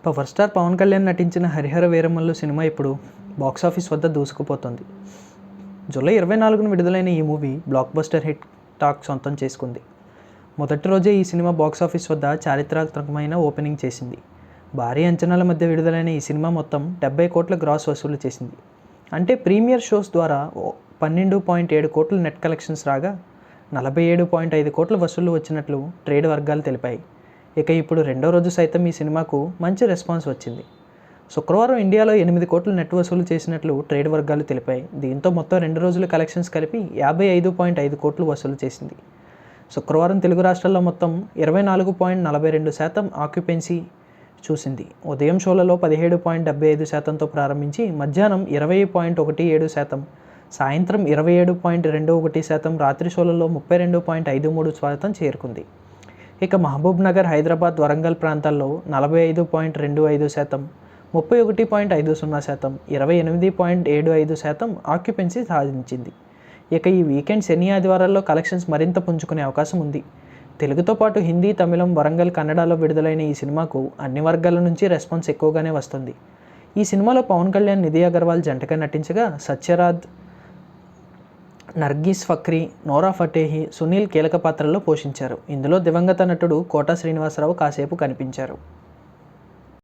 Power star Pawan Kalyan నటించిన Harihara Veeramallu cinema ఇప్పుడు box office వద్ద దూసుకుపోతుంది. జూలై 24న విడుదలైన ఈ movie block buster hit talk సొంతం చేసుకుంది. మొదటి రోజే ఈ సినిమా బాక్సాఫీస్ వద్ద చారిత్రాత్మకమైన ఓపెనింగ్ చేసింది. భారీ అంచనాల మధ్య విడుదలైన ఈ సినిమా మొత్తం 70 కోట్ల గ్రాస్ వసూలు చేసింది. అంటే ప్రీమియర్ షోస్ ద్వారా 12.7 కోట్ల నెట్ కలెక్షన్స్ రాగా 47.5 కోట్ల వసూళ్లు వచ్చినట్లు ట్రేడ్ వర్గాలు తెలిపాయి. ఇక ఇప్పుడు రెండో రోజు సైతం ఈ సినిమాకు మంచి రెస్పాన్స్ వచ్చింది. శుక్రవారం ఇండియాలో 8 కోట్ల నెట్ వసూలు చేసినట్లు ట్రేడ్ వర్గాలు తెలిపాయి. దీంతో మొత్తం 2 రోజుల కలెక్షన్స్ కలిపి 55.5 కోట్లు వసూలు చేసింది. శుక్రవారం తెలుగు రాష్ట్రాల్లో మొత్తం 24.42% ఆక్యుపెన్సీ చూసింది. ఉదయం షోలలో 17.75%తో ప్రారంభించి మధ్యాహ్నం 20.17%, సాయంత్రం 27.21%, రాత్రి షోలలో 32.53% చేరుకుంది. ఇక మహబూబ్ నగర్, హైదరాబాద్, వరంగల్ ప్రాంతాల్లో 45.25%, 31.50%, 28.75% ఆక్యుపెన్సీ సాధించింది. ఇక ఈ వీకెండ్ శని, ఆదివారాల్లో కలెక్షన్స్ మరింత పుంజుకునే అవకాశం ఉంది. తెలుగుతో పాటు హిందీ, తమిళం, వరంగల్, కన్నడలో విడుదలైన ఈ సినిమాకు అన్ని వర్గాల నుంచి రెస్పాన్స్ ఎక్కువగానే వస్తుంది. ఈ సినిమాలో పవన్ కళ్యాణ్, నిధి అగర్వాల్ జంటగా నటించగా సత్యరాజ్, నర్గీస్ ఫక్రీ, నోరా ఫతేహి, సునీల్ కీలక పాత్రల్లో పోషించారు. ఇందులో దివంగత నటుడు కోట శ్రీనివాసరావు కాసేపు కనిపించారు.